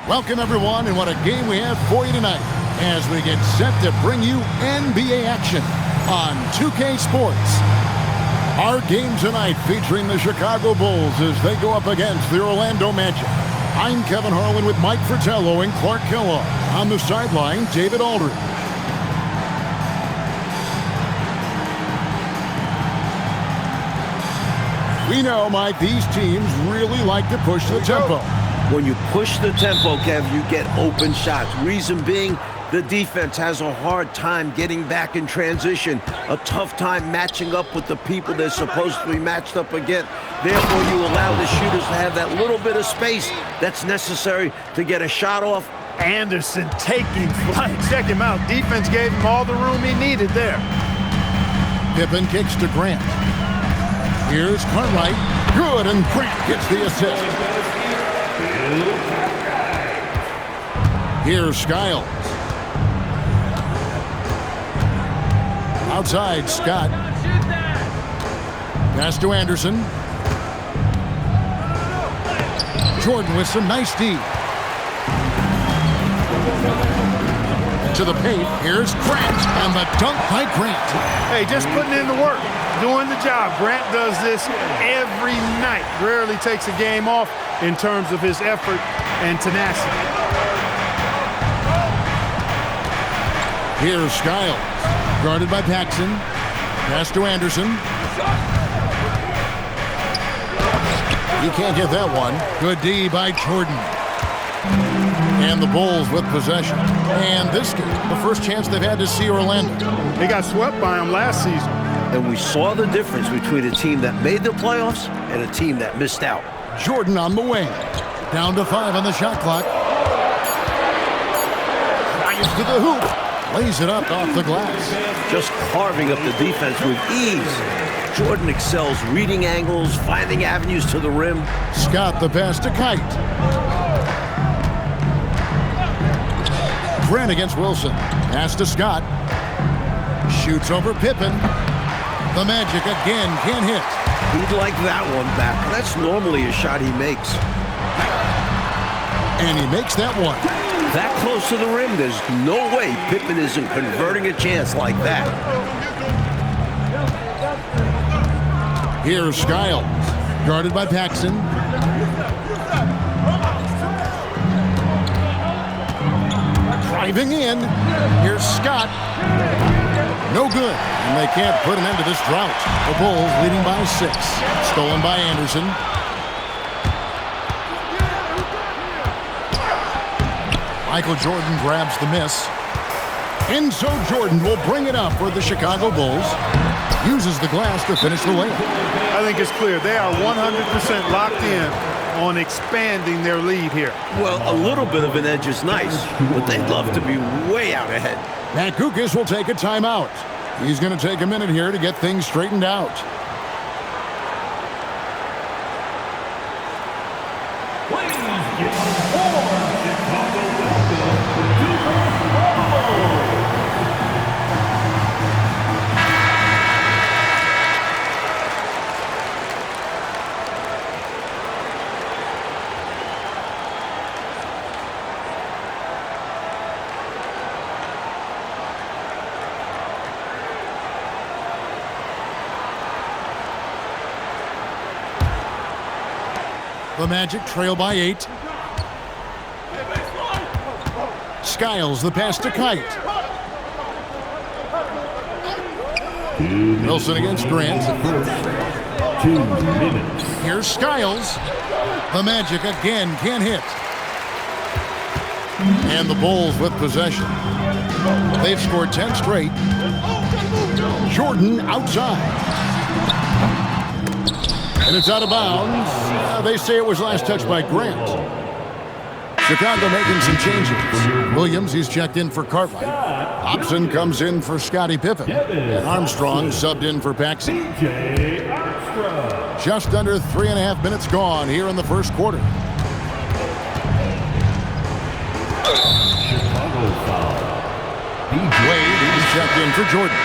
Welcome, everyone, and what a game we have for you tonight as we get set to bring you NBA action on 2K Sports. Our game tonight featuring the Chicago Bulls as they go up against the Orlando Magic. I'm Kevin Harlan with Mike Fratello and Clark Kellogg. On the sideline, David Aldridge. We know, Mike, these teams really like to push the tempo. When you push the tempo, Kev, you get open shots. Reason being, the defense has a hard time getting back in transition, a tough time matching up with the people they're supposed to be matched up against. Therefore, you allow the shooters to have that little bit of space that's necessary to get a shot off. Anderson taking flight. Check him out. Defense gave him all the room he needed there. Pippen kicks to Grant. Here's Cartwright. Good, and Grant gets the assist. Here's Skiles. Outside, Scott. Pass to Anderson. Jordan with some nice D. To the paint. Here's Grant, and the dunk by Grant. Hey, just putting in the work, doing the job. Grant does this every night. Rarely takes a game off in terms of his effort and tenacity. Here's Skiles. Guarded by Paxson. Pass to Anderson. He can't get that one. Good D by Jordan. And the Bulls with possession. And this game, the first chance they've had to see Orlando. They got swept by him last season. And we saw the difference between a team that made the playoffs and a team that missed out. Jordan on the wing. Down to 5 on the shot clock. Drives to the hoop. Lays it up off the glass. Just carving up the defense with ease. Jordan excels reading angles, finding avenues to the rim. Scott the pass to Kite. Grant against Wilson. Pass to Scott. Shoots over Pippen. The Magic again can't hit. He'd like that one back. That's normally a shot he makes. And he makes that one. That close to the rim, there's no way Pippen isn't converting a chance like that. Here's Skiles. Guarded by Paxson. Driving in. Here's Scott. No good. And they can't put an end to this drought. The Bulls leading by 6. Stolen by Anderson. Michael Jordan grabs the miss. And so Jordan will bring it up for the Chicago Bulls. Uses the glass to finish the layup. I think it's clear they are 100% locked in on expanding their lead here. Well, a little bit of an edge is nice, but they'd love to be way out ahead. Matt Kukas will take a timeout. He's going to take a minute here to get things straightened out. The Magic trail by 8. Skiles the pass to Kite. Wilson against Grant. 2 minutes. Here's Skiles. The Magic again can't hit. And the Bulls with possession. They've scored 10 straight. Jordan outside. And it's out of bounds. They say it was last touched by Grant. Chicago making some changes. Williams, he's checked in for Cartwright. Hobson comes in for Scottie Pippen. And Armstrong subbed in for Paxson. Just under 3.5 minutes gone here in the first quarter. Wade, he's checked in for Jordan.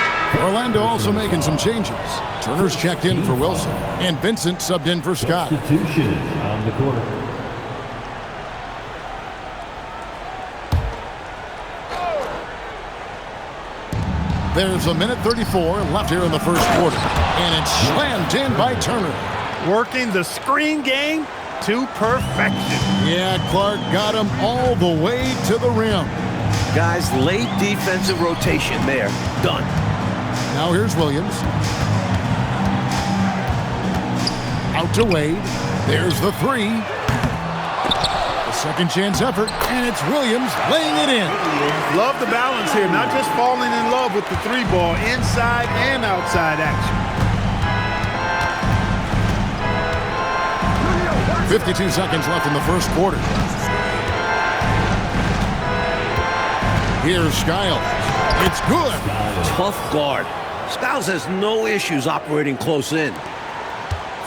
Orlando also making some changes. Turner's checked in for Wilson, and Vincent subbed in for Scott. Substitution on the court. There's a minute 34 left here in the first quarter. And it's slammed in by Turner. Working the screen game to perfection. Yeah, Clark got him all the way to the rim. Guys, late defensive rotation there. Done. Now here's Williams. Out to Wade. There's the three. The second chance effort, and it's Williams laying it in. Love the balance here, not just falling in love with the three ball, inside and outside action. 52 seconds left in the first quarter. Here's Skiles. It's good. Tough guard. Skiles has no issues operating close in.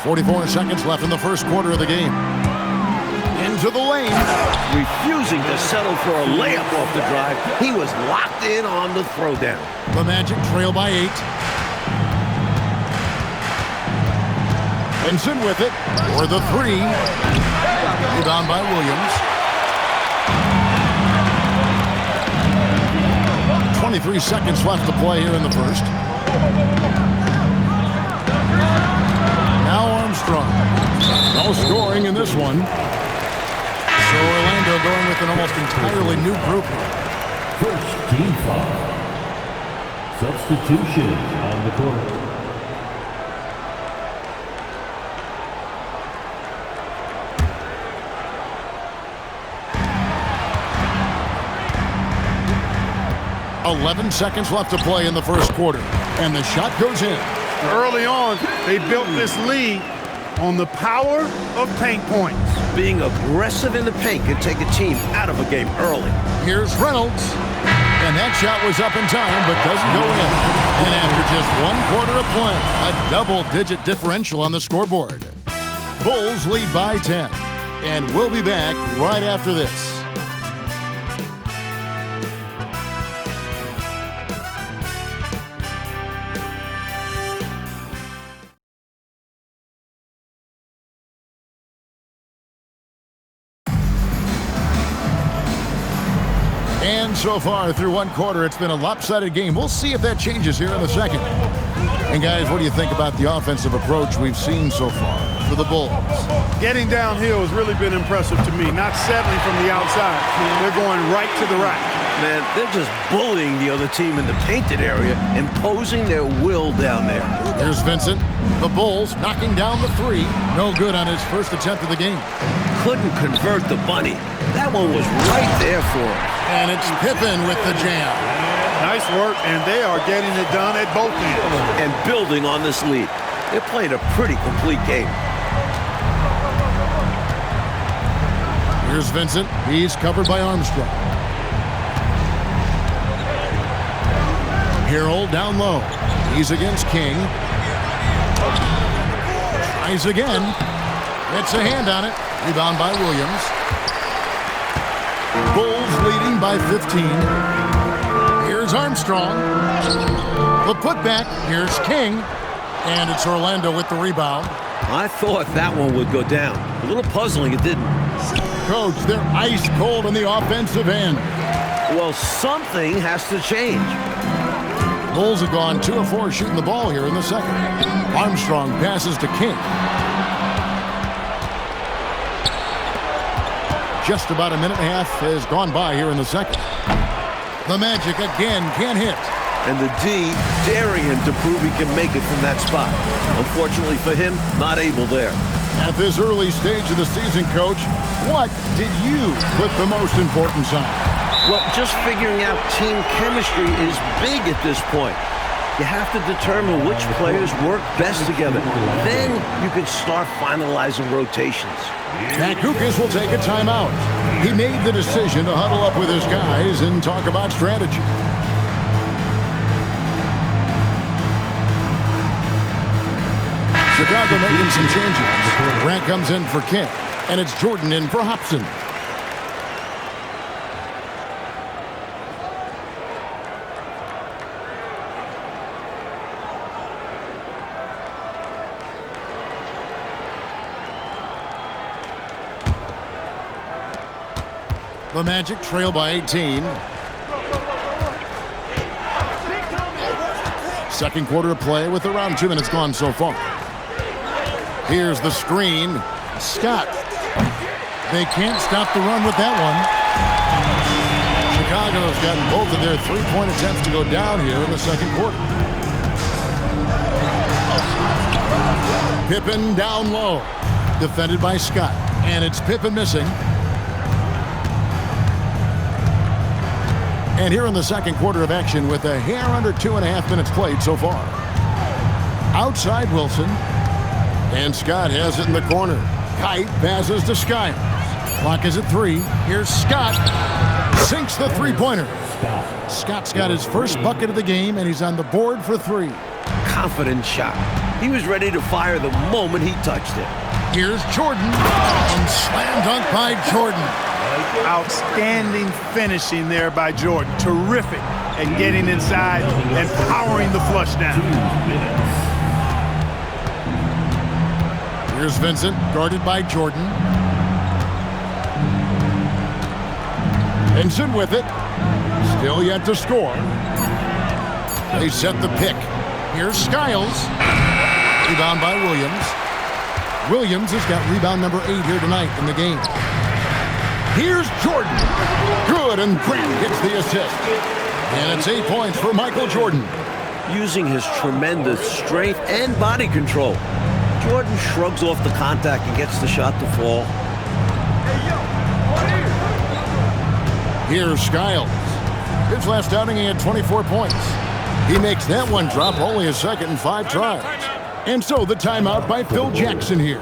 44 seconds left in the first quarter of the game. Into the lane. Refusing to settle for a layup off the drive. He was locked in on the throwdown. The Magic trail by 8. Benson with it for the three. Rebound by Williams. 23 seconds left to play here in the first. Now Armstrong. No scoring in this one. So Orlando going with an almost entirely new group. First team foul. Substitution on the court. .11 seconds left to play in the first quarter. And the shot goes in. Early on, they built this lead on the power of paint points. Being aggressive in the paint can take a team out of a game early. Here's Reynolds. And that shot was up in time, but doesn't go in. And after just 1 quarter of play, a double-digit differential on the scoreboard. Bulls lead by 10. And we'll be back right after this. And so far through 1 quarter, it's been a lopsided game. We'll see if that changes here in the second. And guys, what do you think about the offensive approach we've seen so far for the Bulls? Getting downhill has really been impressive to me. Not settling from the outside. They're going right to the rack. Man, they're just bullying the other team in the painted area, imposing their will down there. Here's Vincent. The Bulls knocking down the three. No good on his first attempt of the game. Couldn't convert the bunny. That one was right there for him. And it's Pippen with the jam. Nice work, and they are getting it done at both ends. And building on this lead. They're playing a pretty complete game. Here's Vincent. He's covered by Armstrong. Harold down low. He's against King. Tries again. It's a hand on it. Rebound by Williams. Bulls leading by 15. Here's Armstrong. The putback. Here's King. And it's Orlando with the rebound. I thought that one would go down. A little puzzling, it didn't. Coach, they're ice cold on the offensive end. Well, something has to change. Bulls have gone 2 of 4 shooting the ball here in the second. Armstrong passes to King. Just about a minute and a half has gone by here in the second. The Magic again can't hit. And the D daring him to prove he can make it from that spot. Unfortunately for him, not able there. At this early stage of the season, Coach, what did you put the most importance on? Well, just figuring out team chemistry is big at this point. You have to determine which players work best together. Then you can start finalizing rotations. Kukas will take a timeout. He made the decision to huddle up with his guys and talk about strategy. Chicago making some changes. Grant comes in for King, and it's Jordan in for Hobson. The Magic trail by 18. Second quarter of play with around 2 minutes gone so far. Here's the screen. Scott. They can't stop the run with that one. Chicago's gotten both of their three-point attempts to go down here in the second quarter. Pippen down low. Defended by Scott. And it's Pippen missing. And here in the second quarter of action with a hair under 2.5 minutes played so far. Outside Wilson. And Scott has it in the corner. Kite passes to Skiles. Clock is at 3. Here's Scott. Sinks the three-pointer. Scott's got his first bucket of the game, and he's on the board for 3. Confident shot. He was ready to fire the moment he touched it. Here's Jordan. And slam dunk by Jordan. Outstanding finishing there by Jordan. Terrific at getting inside and powering the flush down. Here's Vincent, guarded by Jordan. Vincent with it. Still yet to score. They set the pick. Here's Skiles. Rebound by Williams. Williams has got rebound number 8 here tonight in the game. Here's Jordan. Good, and Grant gets the assist. And it's 8 points for Michael Jordan. Using his tremendous strength and body control, Jordan shrugs off the contact and gets the shot to fall. Here's Skiles. His last outing, he had 24 points. He makes that one drop only a second in 5 tries. And so the timeout by Phil Jackson here.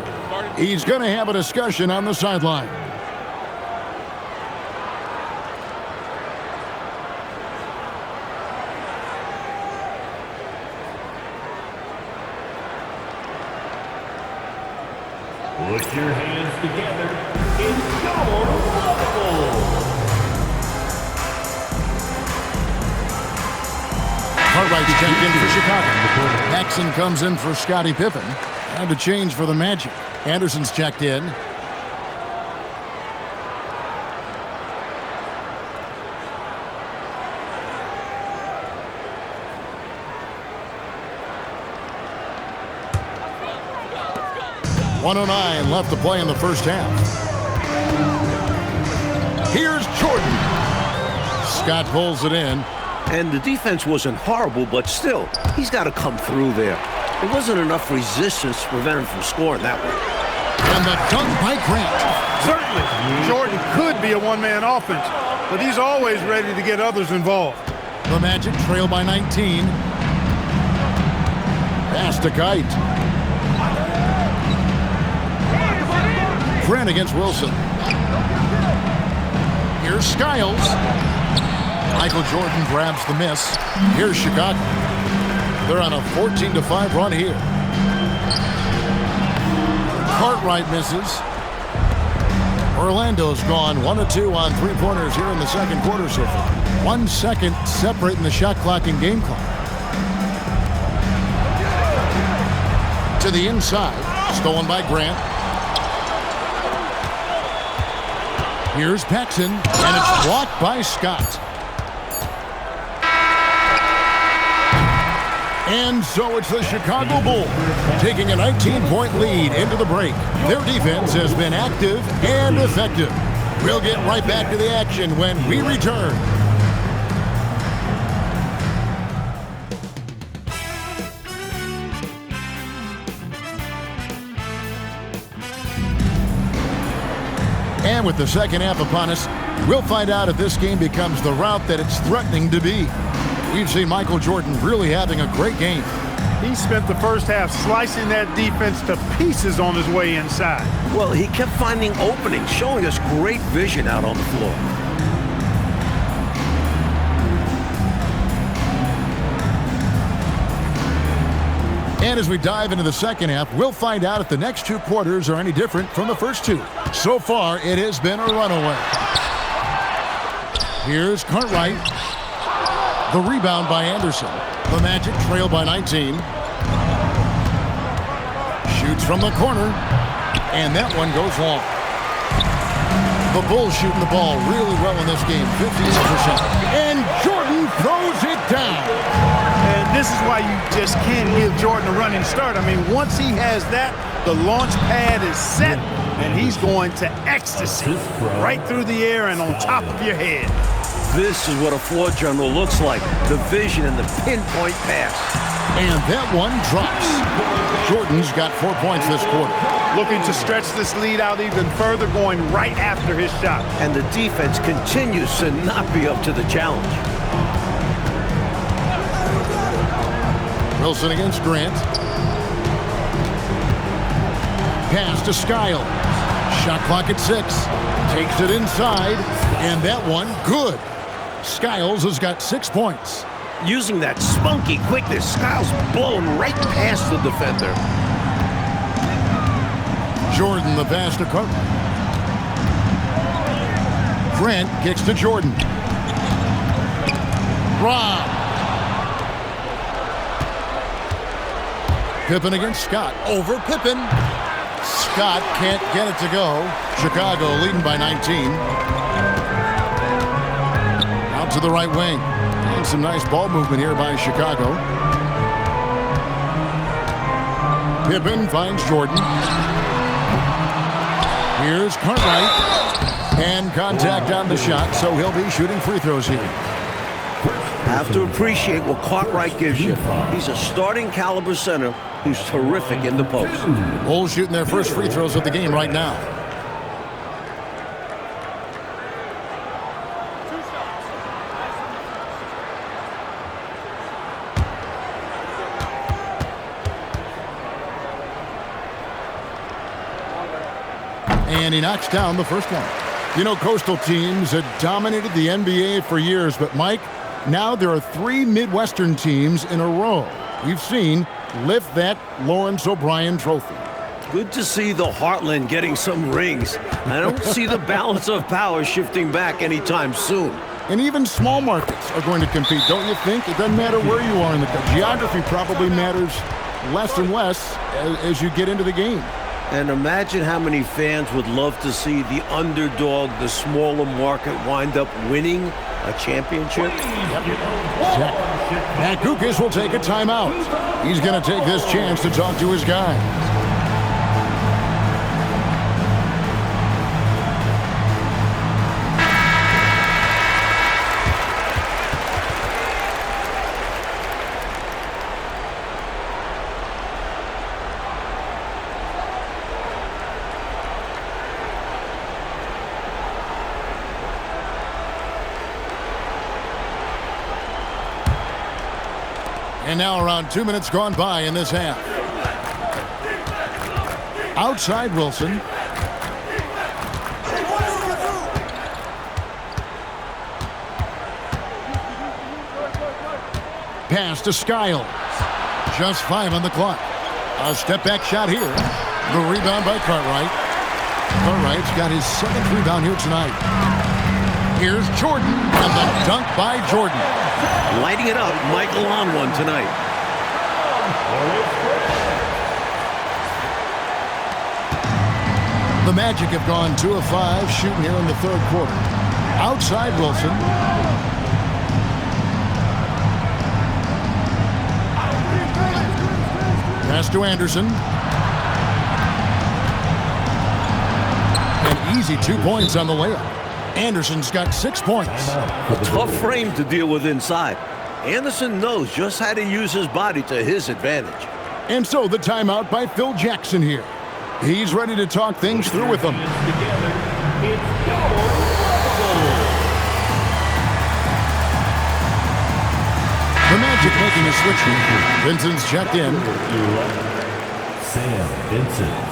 He's going to have a discussion on the sideline. Put your hands together in your level. Cartwright's checked in for Chicago. Jackson comes in for Scottie Pippen. And a change for the Magic. Anderson's checked in. .109 left to play in the first half. Here's Jordan. Scott pulls it in. And the defense wasn't horrible, but still, he's got to come through there. There wasn't enough resistance to prevent him from scoring that one. And the dunk by Grant. Certainly, Jordan could be a one-man offense, but he's always ready to get others involved. The Magic trail by 19. Pass to Kite. Grant against Wilson. Here's Skiles. Michael Jordan grabs the miss. Here's Chicago. They're on a 14-5 run here. Cartwright misses. Orlando's gone 1 of 2 on three-pointers here in the second quarter so far. 1 second separating the shot clock and game clock. To the inside. Stolen by Grant. Here's Paxson, and it's blocked by Scott. And so it's the Chicago Bulls taking a 19-point lead into the break. Their defense has been active and effective. We'll get right back to the action when we return. And with the second half upon us, we'll find out if this game becomes the route that it's threatening to be. We've seen Michael Jordan really having a great game. He spent the first half slicing that defense to pieces on his way inside. Well, he kept finding openings, showing us great vision out on the floor. And as we dive into the second half, we'll find out if the next 2 quarters are any different from the first 2. So far, it has been a runaway. Here's Cartwright. The rebound by Anderson. The Magic trail by 19. Shoots from the corner. And that one goes long. The Bulls shooting the ball really well in this game, 58%. And Jordan throws it down. And this is why you just can't give Jordan a running start. I mean, once he has that, the launch pad is set, and he's going to ecstasy right through the air and on top of your head. This is what a floor general looks like. The vision and the pinpoint pass. And that one drops. Jordan's got 4 points this quarter. Looking to stretch this lead out even further, going right after his shot. And the defense continues to not be up to the challenge. Wilson against Grant. Pass to Skiles. Shot clock at 6. Takes it inside. And that one, good. Skiles has got 6 points. Using that spunky quickness, Skiles blown right past the defender. Jordan the pass to Carter. Grant kicks to Jordan. Rob. Pippen against Scott. Over Pippen. Scott can't get it to go. Chicago leading by 19. Out to the right wing. And some nice ball movement here by Chicago. Pippen finds Jordan. Here's Cartwright. And contact on the shot, so he'll be shooting free throws here. Have to appreciate what Cartwright gives you. He's a starting caliber center who's terrific in the post. Bulls shooting their first free throws of the game right now. And he knocks down the first one. You know, Coastal teams had dominated the NBA for years, but Mike, now there are 3 Midwestern teams in a row we've seen lift that Lawrence O'Brien trophy. Good to see the Heartland getting some rings. I don't see the balance of power shifting back anytime soon. And even small markets are going to compete, don't you think? It doesn't matter where you are in the country. Geography probably matters less and less as you get into the game. And imagine how many fans would love to see the underdog, the smaller market, wind up winning a championship. Matt Kukas will take a timeout. He's going to take this chance to talk to his guys. And now around 2 minutes gone by in this half. Outside Wilson. Pass to Skiles. Just 5 on the clock. A step back shot here. The rebound by Cartwright. Cartwright's got his 7th rebound here tonight. Here's Jordan. And the dunk by Jordan. Lighting it up, Michael on one tonight. The Magic have gone 2 of 5 shooting here in the 3rd quarter. Outside Wilson. Pass to Anderson. An easy 2 points on the layup. Anderson's got 6 points. A tough frame to deal with inside. Anderson knows just how to use his body to his advantage. And so the timeout by Phil Jackson here. He's ready to talk things through with them. The Magic making a switch here. Vincent's checked in. Sam Vincent.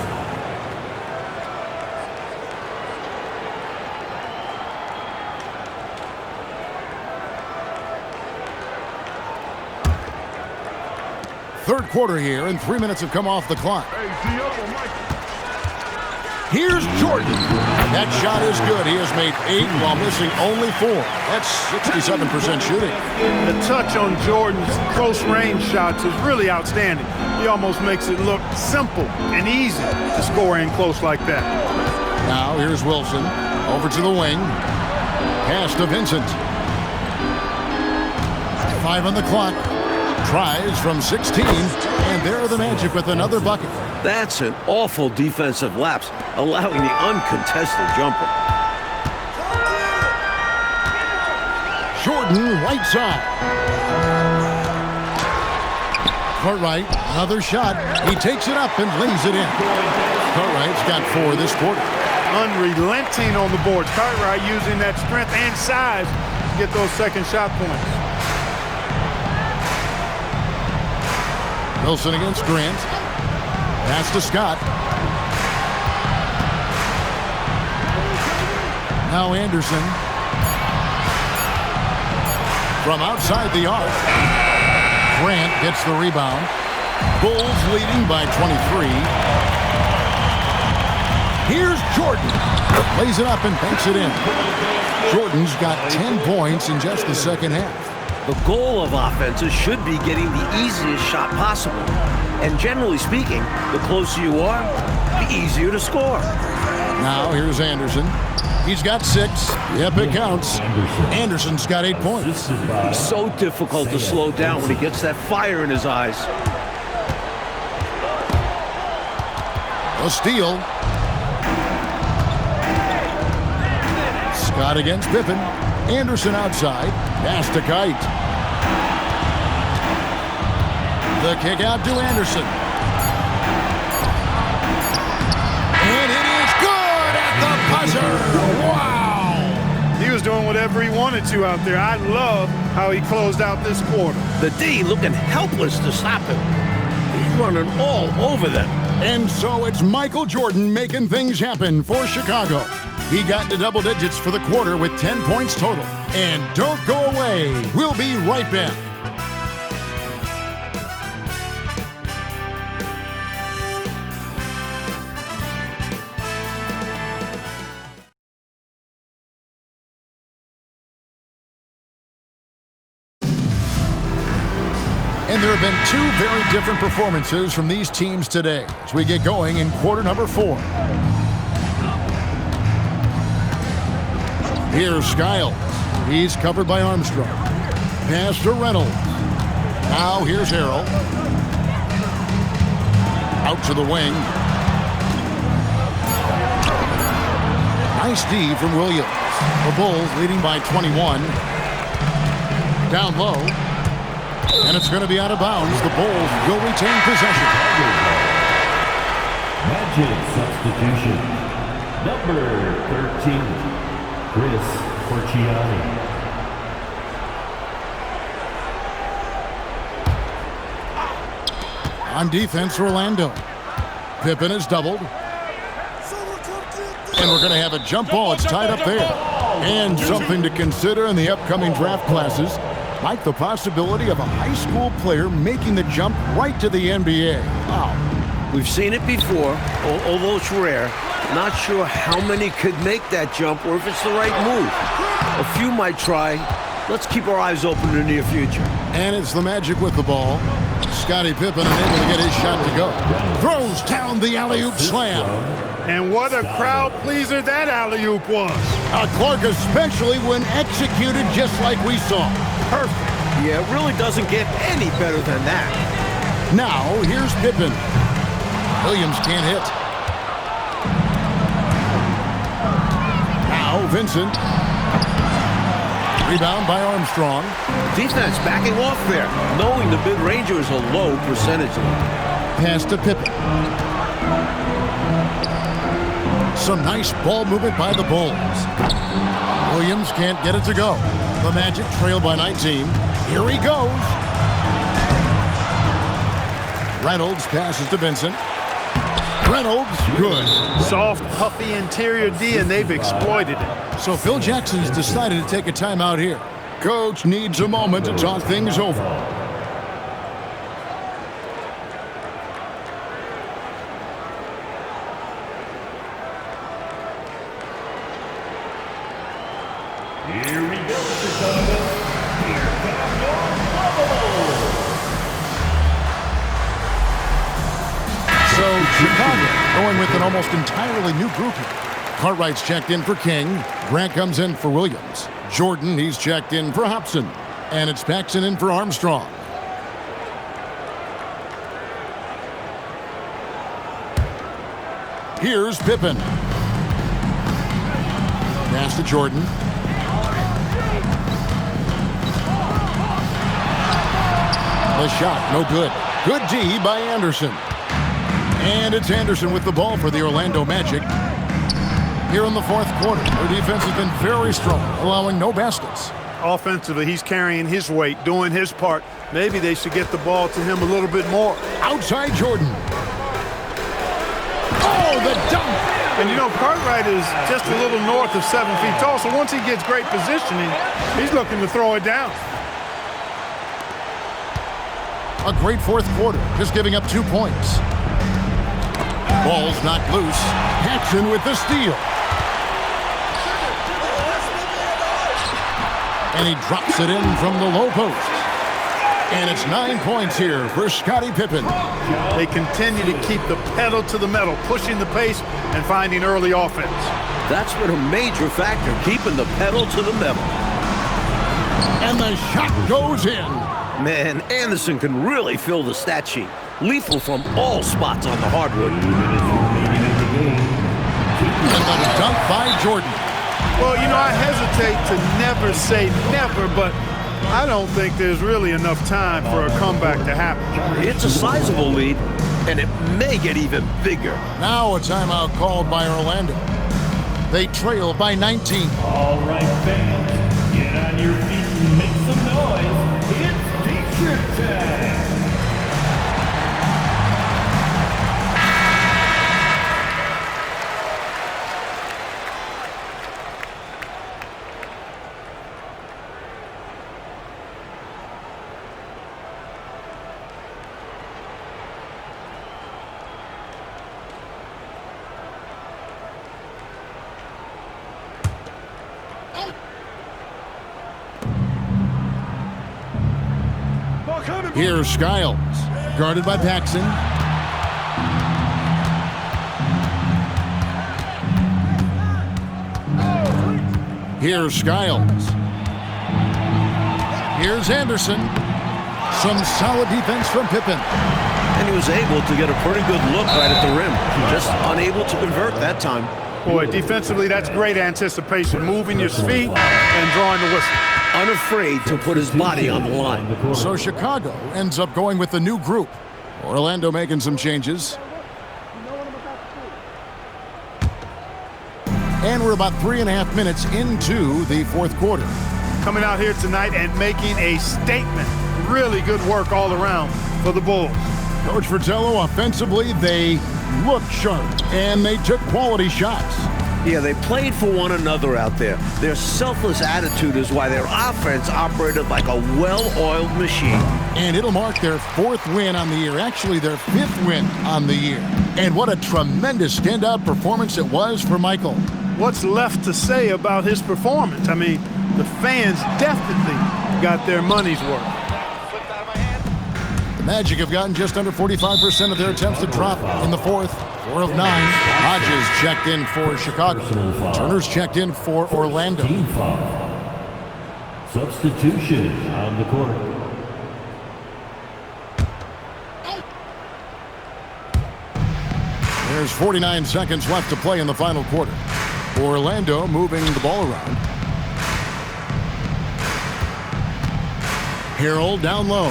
Third quarter here, and 3 minutes have come off the clock. Here's Jordan. That shot is good. He has made 8 while missing only 4. That's 67% shooting. The touch on Jordan's close-range shots is really outstanding. He almost makes it look simple and easy to score in close like that. Now here's Wilson. Over to the wing. Pass to Vincent. 5 on the clock. tries from 16, and there the Magic with another bucket. That's an awful defensive lapse, allowing the uncontested jumper. Jordan, right side. Cartwright, another shot. He takes it up and lays it in. Cartwright's got 4 this quarter. Unrelenting on the board. Cartwright using that strength and size to get those second shot points. Wilson against Grant. Pass to Scott. Now Anderson. From outside the arc. Grant gets the rebound. Bulls leading by 23. Here's Jordan. Lays it up and banks it in. Jordan's got 10 points in just the second half. The goal of offenses should be getting the easiest shot possible. And generally speaking, the closer you are, the easier to score. Now here's Anderson. He's got 6. Yep, it counts. Anderson's got 8 points. So difficult to slow down when he gets that fire in his eyes. A steal. Scott against Pippen. Anderson outside. Pass to Kite. The kick out to Anderson. And it is good at the buzzer. Wow! He was doing whatever he wanted to out there. I love how he closed out this quarter. The D looking helpless to stop him. He's running all over them. And so it's Michael Jordan making things happen for Chicago. He got into double digits for the quarter with 10 points total. And don't go away. We'll be right back. And there have been 2 very different performances from these teams today as we get going in quarter number 4. Here's Skiles. He's covered by Armstrong. Pass to Reynolds. Now here's Harrell. Out to the wing. Nice D from Williams. The Bulls leading by 21. Down low. And it's going to be out of bounds. The Bulls will retain possession. Magic substitution. Number 13. Chris Forciani. On defense, Orlando. Pippen is doubled. And we're going to have a jump ball. It's tied up there. And something to consider in the upcoming draft classes, like the possibility of a high school player making the jump right to the NBA. Wow. We've seen it before, although it's rare. Not sure how many could make that jump or if it's the right move. A few might try. Let's keep our eyes open in the near future. And it's the Magic with the ball. Scottie Pippen unable to get his shot to go. Throws down the alley-oop slam. And what a crowd pleaser that alley-oop was. Clark, especially when executed just like we saw. Perfect. Yeah, it really doesn't get any better than that. Now, here's Pippen. Williams can't hit. Now, Vincent. Rebound by Armstrong. Defense backing off there, knowing the mid-ranger is a low percentage. Pass to Pippen. Some nice ball movement by the Bulls. Williams can't get it to go. The Magic trail by 19. Here he goes. Reynolds passes to Vincent. Reynolds, good. Soft, puffy interior D, and they've exploited it. So Phil Jackson's decided to take a timeout here. Coach needs a moment to talk things over. Here we go, Chicago. Here comes your Buffalo. So Chicago going with an almost entirely new group here. Cartwright's checked in for King. Grant comes in for Williams. Jordan, he's checked in for Hobson. And it's Paxson in for Armstrong. Here's Pippen. Pass to Jordan. The shot, no good. Good D by Anderson. And it's Anderson with the ball for the Orlando Magic. Here in the fourth quarter, their defense has been very strong, allowing no baskets. Offensively, he's carrying his weight, doing his part. Maybe they should get the ball to him a little bit more. Outside Jordan. Oh, the dunk! And you know, Cartwright is just a little north of 7 feet tall, so once he gets great positioning, he's looking to throw it down. A great fourth quarter, just giving up 2 points. Ball's knocked loose. Paxson with the steal. And he drops it in from the low post. And it's 9 points here for Scottie Pippen. They continue to keep the pedal to the metal, pushing the pace and finding early offense. That's been a major factor, keeping the pedal to the metal. And the shot goes in. Man, Anderson can really fill the stat sheet. Lethal from all spots on the hardwood. And the dunk by Jordan. Well, you know, I hesitate to never say never, but I don't think there's really enough time for a comeback to happen. It's a sizable lead, and it may get even bigger. Now a timeout called by Orlando. They trail by 19. All right, fans, get on your feet and make some noise. It's feature time. Here's Skiles, guarded by Paxson. Here's Skiles. Here's Anderson. Some solid defense from Pippen. And he was able to get a pretty good look right at the rim. Just unable to convert that time. Boy, defensively, that's great anticipation. Moving your feet and drawing the whistle. Unafraid to put his body on the line. So Chicago ends up going with the new group. Orlando making some changes. And we're about 3.5 minutes into the fourth quarter. Coming out here tonight and making a statement. Really good work all around for the Bulls. Coach Fratello, offensively, they looked sharp, and they took quality shots. Yeah, they played for one another out there. Their selfless attitude is why their offense operated like a well-oiled machine. And it'll mark their 4th win on the year, actually their 5th win on the year. And what a tremendous standout performance it was for Michael. What's left to say about his performance? I mean, the fans definitely got their money's worth. The Magic have gotten just under 45% of their attempts to drop in the fourth. 4 of 9. Hodges checked in for Chicago. Turner's checked in for Orlando. Team foul. Substitution on the court. There's 49 seconds left to play in the final quarter. Orlando moving the ball around. Harrell down low.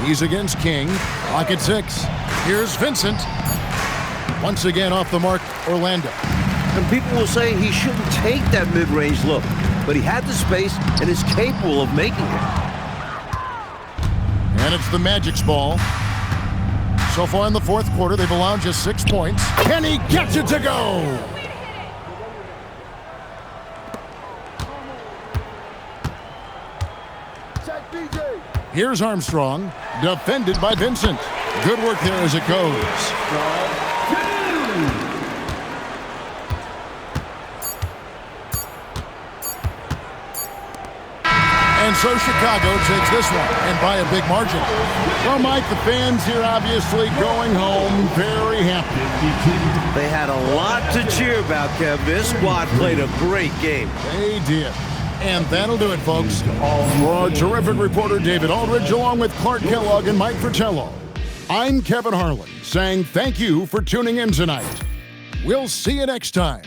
He's against King. Clock at 6. Here's Vincent. Once again off the mark, Orlando. And people will say he shouldn't take that mid-range look, but he had the space and is capable of making it. And it's the Magic's ball. So far in the fourth quarter, they've allowed just 6 points. And he gets it to go! Here's Armstrong, defended by Vincent. Good work there as it goes. And so Chicago takes this one, and by a big margin. Well, Mike, the fans here obviously going home very happy. They had a lot to cheer about, Kev. This squad played a great game. They did. And that'll do it, folks. For our terrific reporter, David Aldridge, along with Clark Kellogg and Mike Fratello, I'm Kevin Harlan, saying thank you for tuning in tonight. We'll see you next time